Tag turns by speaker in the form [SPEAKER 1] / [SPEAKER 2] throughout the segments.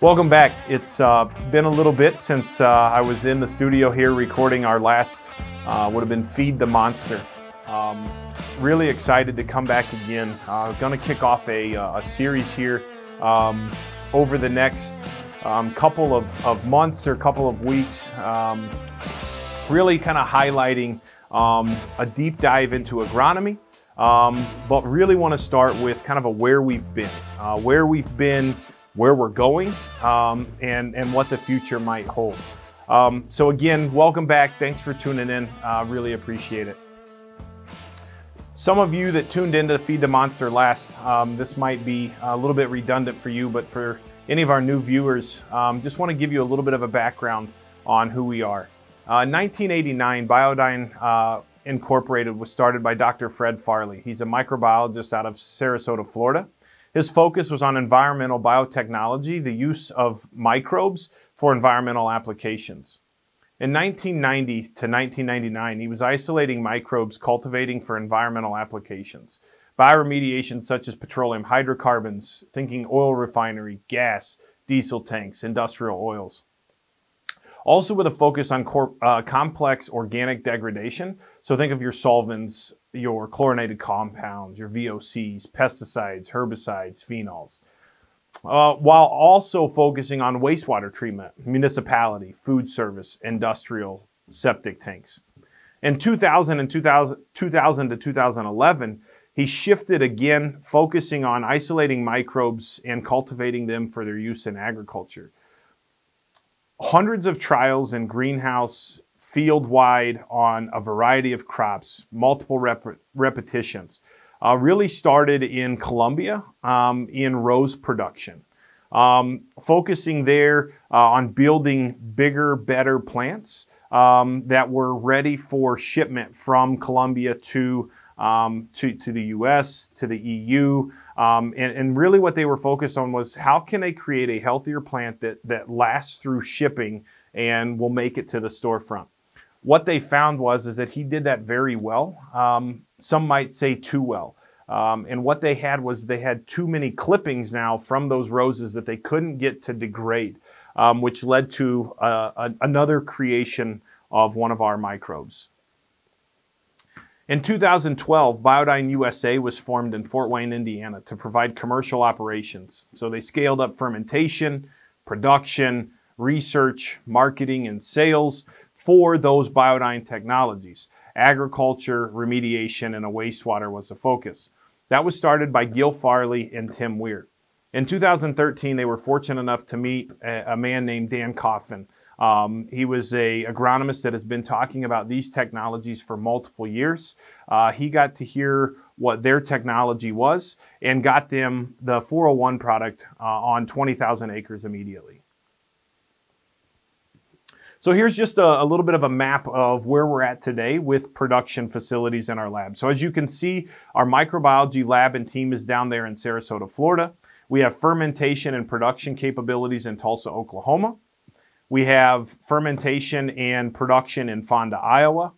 [SPEAKER 1] Welcome back. It's been a little bit since I was in the studio here recording our last, would have been Feed the Monster. Really excited to come back again. Going to kick off a series here over the next couple of months or couple of weeks, really kind of highlighting a deep dive into agronomy, but really want to start with kind of a where we've been, where we're going, and what the future might hold. So again, welcome back. Thanks for tuning in. Really appreciate it. Some of you that tuned into Feed the Monster last, this might be a little bit redundant for you, but for any of our new viewers, just want to give you a little bit of a background on who we are. In 1989, Biodyne Incorporated was started by Dr. Fred Farley. He's a microbiologist out of Sarasota, Florida. His focus was on environmental biotechnology, the use of microbes for environmental applications. In 1990 to 1999, he was isolating microbes cultivating for environmental applications. Bioremediation such as petroleum hydrocarbons, thinking oil refinery, gas, diesel tanks, industrial oils. Also with a focus on complex organic degradation. So think of your solvents, your chlorinated compounds, your VOCs, pesticides, herbicides, phenols. While also focusing on wastewater treatment, municipality, food service, industrial, septic tanks. In 2000 to 2011, he shifted again, focusing on isolating microbes and cultivating them for their use in agriculture. Hundreds of trials in greenhouse, field-wide on a variety of crops, multiple repetitions. Really started in Colombia in rose production. Focusing there on building bigger, better plants that were ready for shipment from Colombia to the US, to the EU. And really what they were focused on was how can they create a healthier plant that lasts through shipping and will make it to the storefront. What they found is that he did that very well. Some might say too well. And what they had was they had too many clippings now from those roses that they couldn't get to degrade, which led to another creation of one of our microbes. In 2012, Biodyne USA was formed in Fort Wayne, Indiana to provide commercial operations. So they scaled up fermentation, production, research, marketing, and sales for those Biodyne technologies. Agriculture, remediation, and a wastewater was the focus. That was started by Gil Farley and Tim Weir. In 2013, they were fortunate enough to meet a man named Dan Coffin. He was an agronomist that has been talking about these technologies for multiple years. He got to hear what their technology was and got them the 401 product on 20,000 acres immediately. So here's just a little bit of a map of where we're at today with production facilities in our lab. So as you can see, our microbiology lab and team is down there in Sarasota, Florida. We have fermentation and production capabilities in Tulsa, Oklahoma. We have fermentation and production in Fonda, Iowa.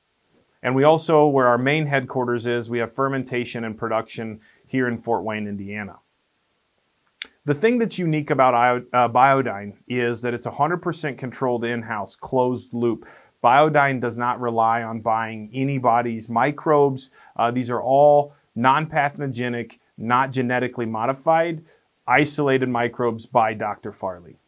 [SPEAKER 1] And we also, where our main headquarters is, we have fermentation and production here in Fort Wayne, Indiana. The thing that's unique about Biodyne is that it's 100% controlled in-house, closed loop. Biodyne does not rely on buying anybody's microbes. These are all non-pathogenic, not genetically modified, isolated microbes by Dr. Farley.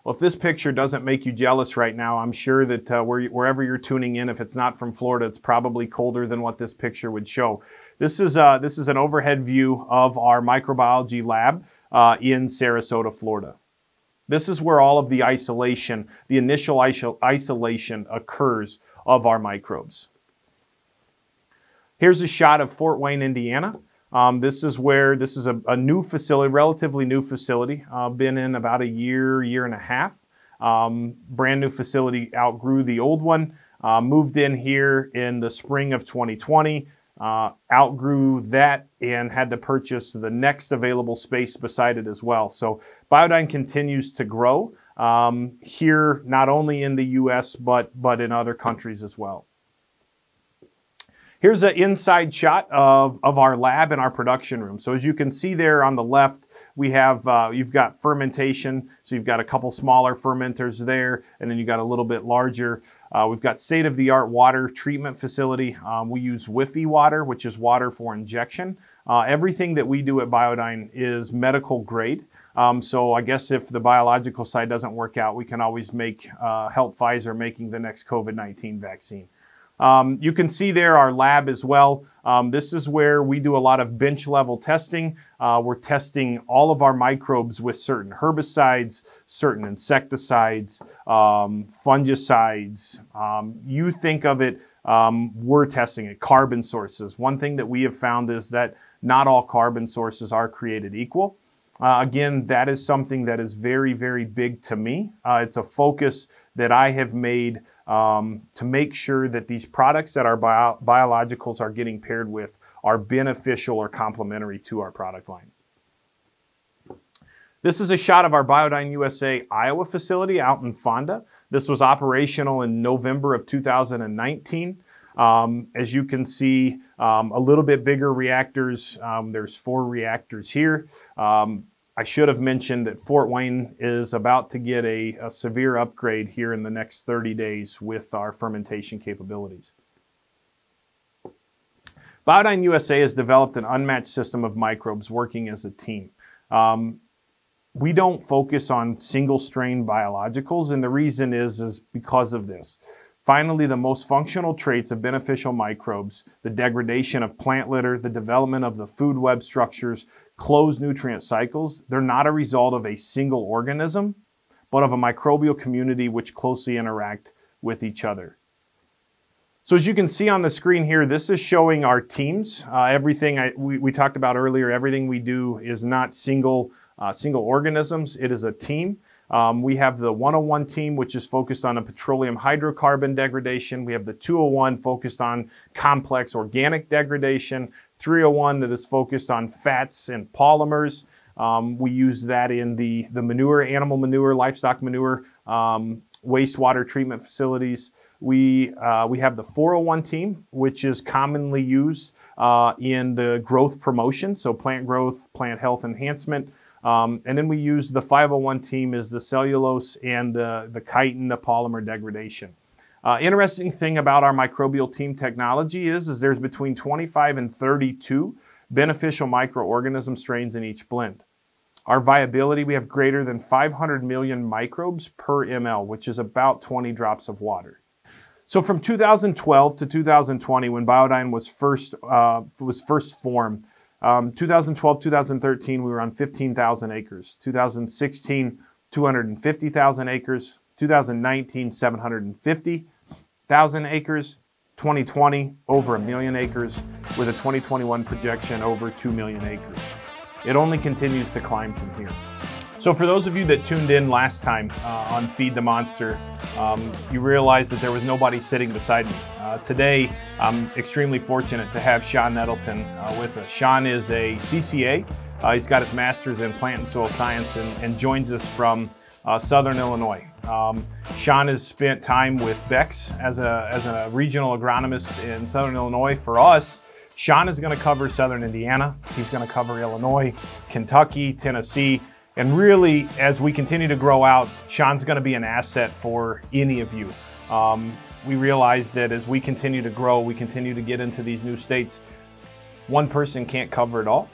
[SPEAKER 1] Well, if this picture doesn't make you jealous right now, I'm sure that wherever you're tuning in, if it's not from Florida, it's probably colder than what this picture would show. This is an overhead view of our microbiology lab in Sarasota, Florida. This is where all of the isolation, the initial isolation occurs of our microbes. Here's a shot of Fort Wayne, Indiana. This is a new facility, relatively new facility. Been in about a year and a half. Brand new facility, outgrew the old one. Moved in here in the spring of 2020. Outgrew that and had to purchase the next available space beside it as well. So Biodyne continues to grow here, not only in the US, but in other countries as well. Here's an inside shot of our lab and our production room. So as you can see there on the left, we have, you've got fermentation, so you've got a couple smaller fermenters there, and then you got a little bit larger. We've got state-of-the-art water treatment facility. We use Wi-Fi water, which is water for injection. Everything that we do at Biodyne is medical grade. So I guess if the biological side doesn't work out, we can always help Pfizer making the next COVID-19 vaccine. You can see there our lab as well. This is where we do a lot of bench level testing. We're testing all of our microbes with certain herbicides, certain insecticides, fungicides. You think of it, we're testing it. Carbon sources. One thing that we have found is that not all carbon sources are created equal. Again, that is something that is very, very big to me. It's a focus that I have made to make sure that these products that our biologicals are getting paired with are beneficial or complementary to our product line. This is a shot of our Biodyne USA Iowa facility out in Fonda. This was operational in November of 2019. As you can see, a little bit bigger reactors. There's 4 reactors here. I should have mentioned that Fort Wayne is about to get a severe upgrade here in the next 30 days with our fermentation capabilities. Biodyne USA has developed an unmatched system of microbes working as a team. We don't focus on single strain biologicals, and the reason is because of this. Finally, the most functional traits of beneficial microbes, the degradation of plant litter, the development of the food web structures, closed nutrient cycles, they're not a result of a single organism, but of a microbial community which closely interact with each other. So as you can see on the screen here, this is showing our teams. Everything we talked about earlier, everything we do is not single organisms, it is a team. We have the 101 team, which is focused on a petroleum hydrocarbon degradation. We have the 201 focused on complex organic degradation. 301 that is focused on fats and polymers. We use that in the manure, animal manure, livestock manure, wastewater treatment facilities. We have the 401 team, which is commonly used in the growth promotion, so plant growth, plant health enhancement. And then we use the 501 team is the cellulose and the chitin, the polymer degradation. Interesting thing about our microbial team technology is there's between 25 and 32 beneficial microorganism strains in each blend. Our viability, we have greater than 500 million microbes per ml, which is about 20 drops of water. So from 2012 to 2020, when Biodyne was first formed, 2012, 2013, we were on 15,000 acres. 2016, 250,000 acres. 2019, 750,000 acres. 2020, over 1 million acres, with a 2021 projection over 2 million acres. It only continues to climb from here. So for those of you that tuned in last time on Feed the Monster, you realized that there was nobody sitting beside me. Today, I'm extremely fortunate to have Shawn Nettleton with us. Shawn is a CCA. He's got his master's in plant and soil science and joins us from Southern Illinois. Shawn has spent time with Bex as a regional agronomist in Southern Illinois. For us, Shawn is going to cover Southern Indiana. He's going to cover Illinois, Kentucky, Tennessee. And really, as we continue to grow out, Shawn's going to be an asset for any of you. We realize that as we continue to grow, we continue to get into these new states, one person can't cover it all.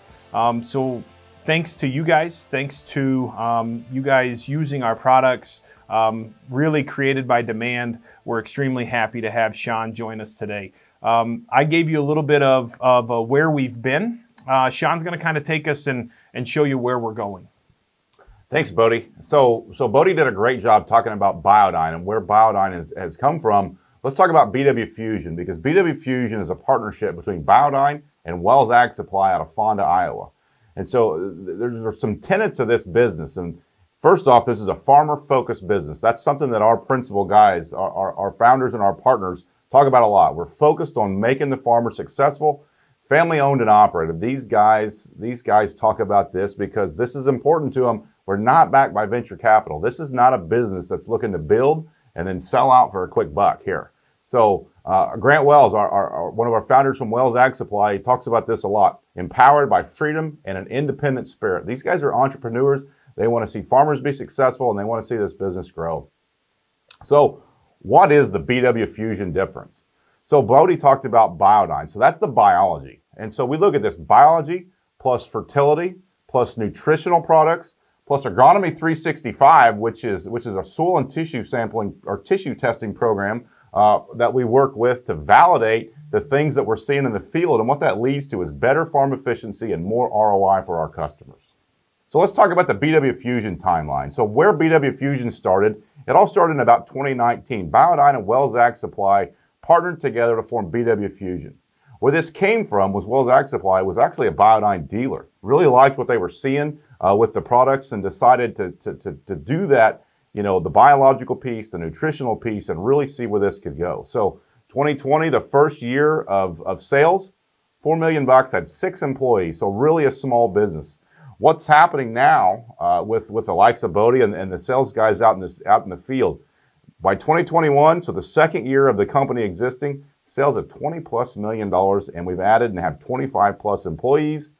[SPEAKER 1] So thanks to you guys, thanks to you guys using our products, really created by demand, we're extremely happy to have Shawn join us today. I gave you a little bit of where we've been. Shawn's going to kind of take us and show you where we're going.
[SPEAKER 2] Thanks, Bodie. So Bodie did a great job talking about Biodyne and where Biodyne has come from. Let's talk about BW Fusion, because BW Fusion is a partnership between Biodyne and Wells Ag Supply out of Fonda, Iowa. And so there's some tenets of this business. And first off, this is a farmer-focused business. That's something that our principal guys, our founders and our partners talk about a lot. We're focused on making the farmer successful, family-owned and operated. These guys talk about this because this is important to them. We're not backed by venture capital. This is not a business that's looking to build and then sell out for a quick buck here. So Grant Wells, one of our founders from Wells Ag Supply, he talks about this a lot. Empowered by freedom and an independent spirit. These guys are entrepreneurs. They want to see farmers be successful, and they want to see this business grow. So what is the BW Fusion difference? So Bodie talked about Biodyne. So that's the biology. And so we look at this biology plus fertility plus nutritional products plus Agronomy 365, which is a soil and tissue sampling or tissue testing program that we work with to validate the things that we're seeing in the field. And what that leads to is better farm efficiency and more ROI for our customers. So let's talk about the BW Fusion timeline. So where BW Fusion started, it all started in about 2019. Biodyne and Wells Ag Supply partnered together to form BW Fusion. Where this came from was Wells Ag Supply was actually a Biodyne dealer. Really liked what they were seeing with the products and decided to do that, you know, the biological piece, the nutritional piece, and really see where this could go. So 2020, the first year of sales, $4 million, had 6 employees, so really a small business. What's happening now with the likes of Bodie and the sales guys out in the field? By 2021, so the second year of the company existing, sales of $20+ million, and we've added and have 25+ employees.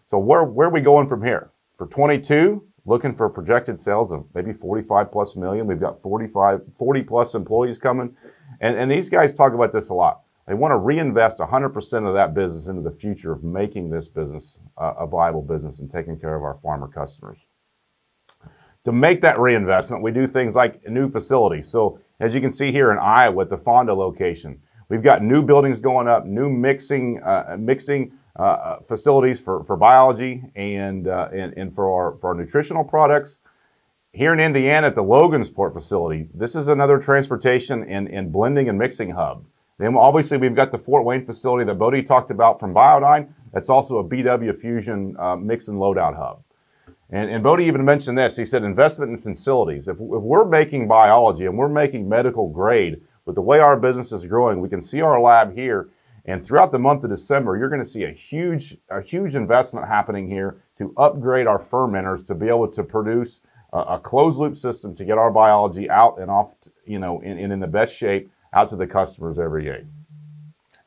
[SPEAKER 2] So where are we going from here? For 22, looking for projected sales of maybe $45+ million. We've got 40+ employees coming, and these guys talk about this a lot. They want to reinvest 100% of that business into the future of making this business a viable business and taking care of our farmer customers. To make that reinvestment, we do things like new facilities. So as you can see here in Iowa at the Fonda location, we've got new buildings going up, new mixing facilities for biology and for our nutritional products. Here in Indiana at the Logansport facility, this is another transportation and blending and mixing hub. Then obviously we've got the Fort Wayne facility that Bodie talked about from Biodyne. That's also a BW Fusion mix and loadout hub. And Bodie even mentioned this. He said investment in facilities. If we're making biology and we're making medical grade, with the way our business is growing, we can see our lab here. And throughout the month of December, you're going to see a huge investment happening here to upgrade our fermenters to be able to produce a closed loop system to get our biology out and off, you know, in the best shape out to the customers every day.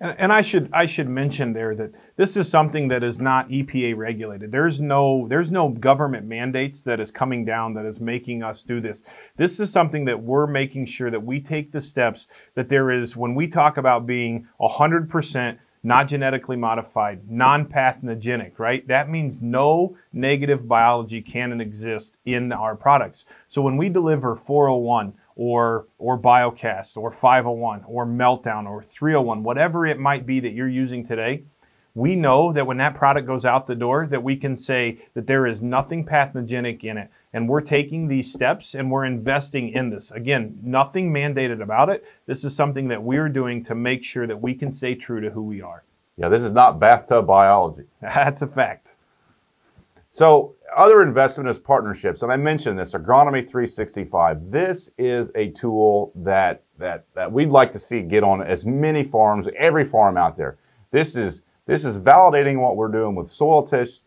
[SPEAKER 1] And I should mention there that this is something that is not EPA regulated. There's no government mandates that is coming down that is making us do this. This is something that we're making sure that we take the steps that there is, when we talk about being 100% not genetically modified, non-pathogenic, right? That means no negative biology can exist in our products. So when we deliver 401 or Biocast or 501 or Meltdown or 301, whatever it might be that you're using today, we know that when that product goes out the door that we can say that there is nothing pathogenic in it. And we're taking these steps and we're investing in this. Again, nothing mandated about it. This is something that we're doing to make sure that we can stay true to who we are.
[SPEAKER 2] Yeah, this is not bathtub biology.
[SPEAKER 1] That's a fact.
[SPEAKER 2] So other investment is partnerships, and I mentioned this, Agronomy 365. This is a tool that we'd like to see get on as many farms, every farm out there. This is validating what we're doing with soil tests,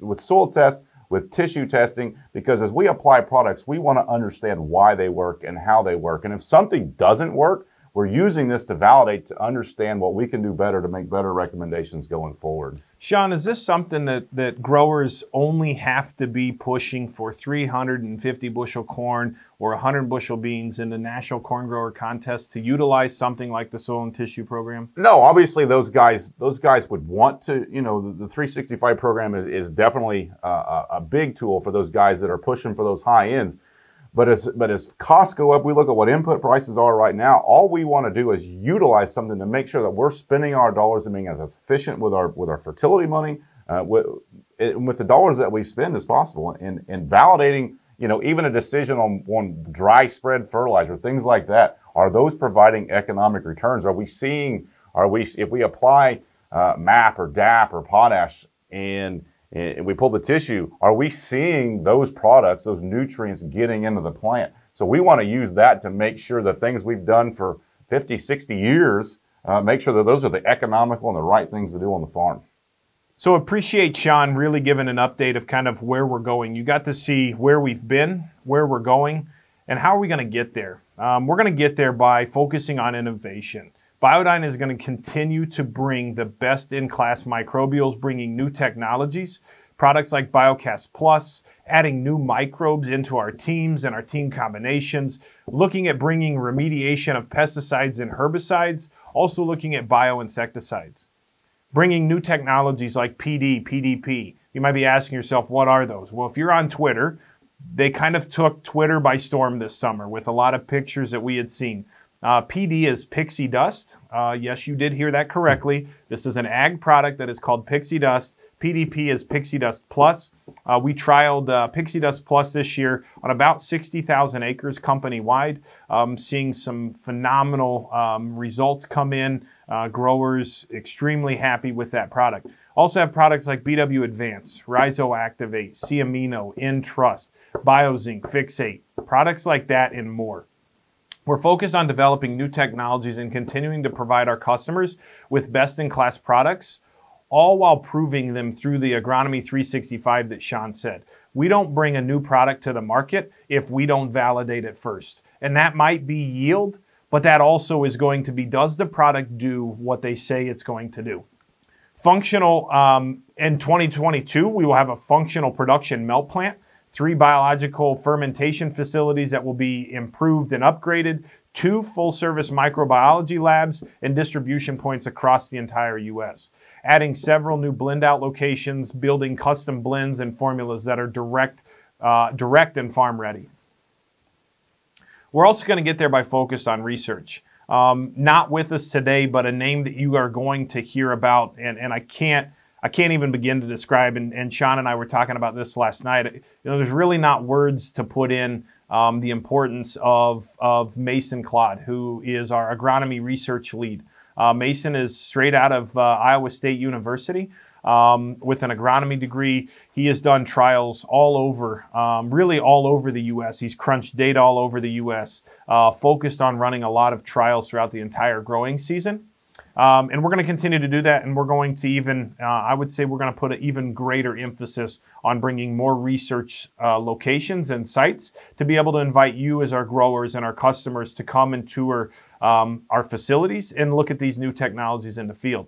[SPEAKER 2] with tissue testing, because as we apply products, we want to understand why they work and how they work. And if something doesn't work, we're using this to validate, to understand what we can do better to make better recommendations going forward.
[SPEAKER 1] Shawn, is this something that growers only have to be pushing for 350 bushel corn or 100 bushel beans in the National Corn Grower Contest to utilize something like the Soil and Tissue program?
[SPEAKER 2] No, obviously those guys would want to, you know, the 365 program is definitely a big tool for those guys that are pushing for those high ends. But as costs go up, we look at what input prices are right now. All we want to do is utilize something to make sure that we're spending our dollars and being as efficient with our fertility money, with the dollars that we spend as possible, and validating, you know, even a decision on dry spread fertilizer, things like that. Are those providing economic returns? If we apply MAP or DAP or potash and we pull the tissue, are we seeing those products, those nutrients getting into the plant? So we want to use that to make sure the things we've done for 50, 60 years, make sure that those are the economical and the right things to do on the farm.
[SPEAKER 1] So appreciate Shawn really giving an update of kind of where we're going. You got to see where we've been, where we're going, and how are we going to get there? We're going to get there by focusing on innovation, Biodyne is going to continue to bring the best-in-class microbials, bringing new technologies, products like BioCast Plus, adding new microbes into our teams and our team combinations, looking at bringing remediation of pesticides and herbicides, also looking at bioinsecticides. Bringing new technologies like PD, PDP. You might be asking yourself, what are those? Well, if you're on Twitter, they kind of took Twitter by storm this summer with a lot of pictures that we had seen. PD is pixie dust. Yes, you did hear that correctly. This is an ag product that is called pixie dust. PDP is Pixie Dust Plus. We trialed Pixie Dust Plus this year on about 60,000 acres company-wide, seeing some phenomenal results come in. Growers extremely happy with that product. Also have products like BW Advance, Rhizoactivate, C-Amino, Entrust, Biozinc, Fixate, products like that and more. We're focused on developing new technologies and continuing to provide our customers with best-in-class products, all while proving them through the Agronomy 365 that Shawn said. We don't bring a new product to the market if we don't validate it first. And that might be yield, but that also is going to be, does the product do what they say it's going to do? Functional, in 2022, we will have a functional production melt plant, 3 biological fermentation facilities that will be improved and upgraded, 2 full-service microbiology labs, and distribution points across the entire U.S. Adding several new blend-out locations, building custom blends and formulas that are direct and farm-ready. We're also going to get there by focus on research. Not with us today, but a name that you are going to hear about, and I can't even begin to describe, and Shawn and I were talking about this last night. You know, there's really not words to put in the importance of Mason Claude, who is our agronomy research lead. Mason is straight out of Iowa State University with an agronomy degree. He has done trials all over, really all over the U.S. He's crunched data all over the U.S., focused on running a lot of trials throughout the entire growing season. And we're going to continue to do that, and we're going to even, I would say we're going to put an even greater emphasis on bringing more research locations and sites to be able to invite you as our growers and our customers to come and tour our facilities and look at these new technologies in the field.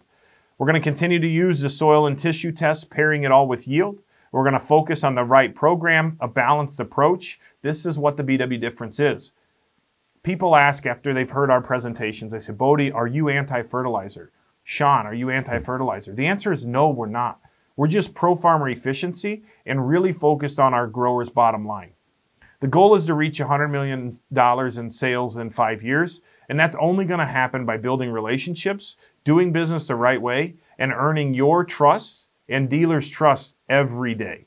[SPEAKER 1] We're going to continue to use the soil and tissue test, pairing it all with yield. We're going to focus on the right program, a balanced approach. This is what the BW difference is. People ask after they've heard our presentations, they say, Bodie, are you anti-fertilizer? Shawn, are you anti-fertilizer? The answer is no, we're not. We're just pro-farmer efficiency and really focused on our growers' bottom line. The goal is to reach $100 million in sales in 5 years, and that's only going to happen by building relationships, doing business the right way, and earning your trust and dealers' trust every day.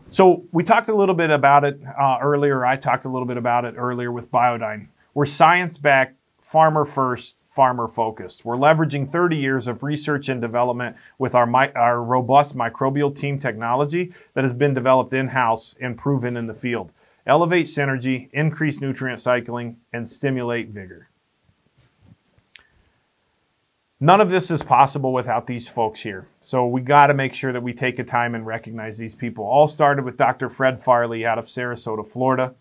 [SPEAKER 1] So we talked a little bit about it earlier. I talked a little bit about it earlier with Biodyne. We're science-backed, farmer-first, farmer-focused. We're leveraging 30 years of research and development with our robust microbial team technology that has been developed in-house and proven in the field. Elevate synergy, increase nutrient cycling, and stimulate vigor. None of this is possible without these folks here. So we got to make sure that we take a time and recognize these people. All started with Dr. Fred Farley out of Sarasota, Florida.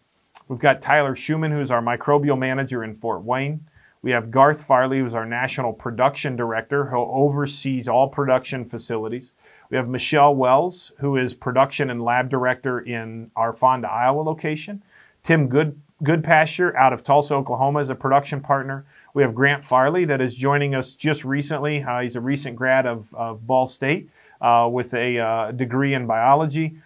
[SPEAKER 1] We've got Tyler Schumann, who's our microbial manager in Fort Wayne. We have Garth Farley, who's our national production director, who oversees all production facilities. We have Michelle Wells, who is production and lab director in our Fonda, Iowa location. Tim Goodpasture out of Tulsa, Oklahoma is a production partner. We have Grant Farley that is joining us just recently. He's a recent grad of Ball State with a degree in biology.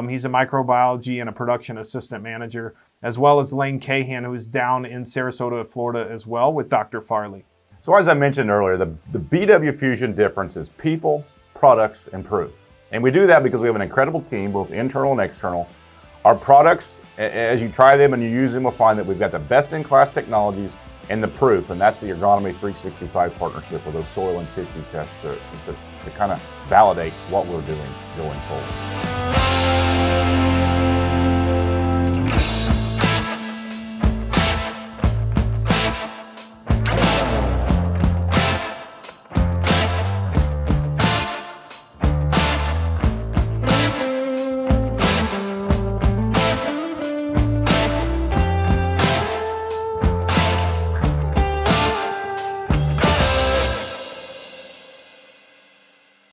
[SPEAKER 1] He's a microbiology and a production assistant manager, as well as Lane Cahan, who is down in Sarasota, Florida as well with Dr. Farley.
[SPEAKER 2] So as I mentioned earlier, the BW Fusion difference is people, products, and proof. And we do that because we have an incredible team, both internal and external. Our products, as you try them and you use them, we'll find that we've got the best-in-class technologies and the proof, and that's the Agronomy 365 partnership with those soil and tissue tests to kind of validate what we're doing going forward.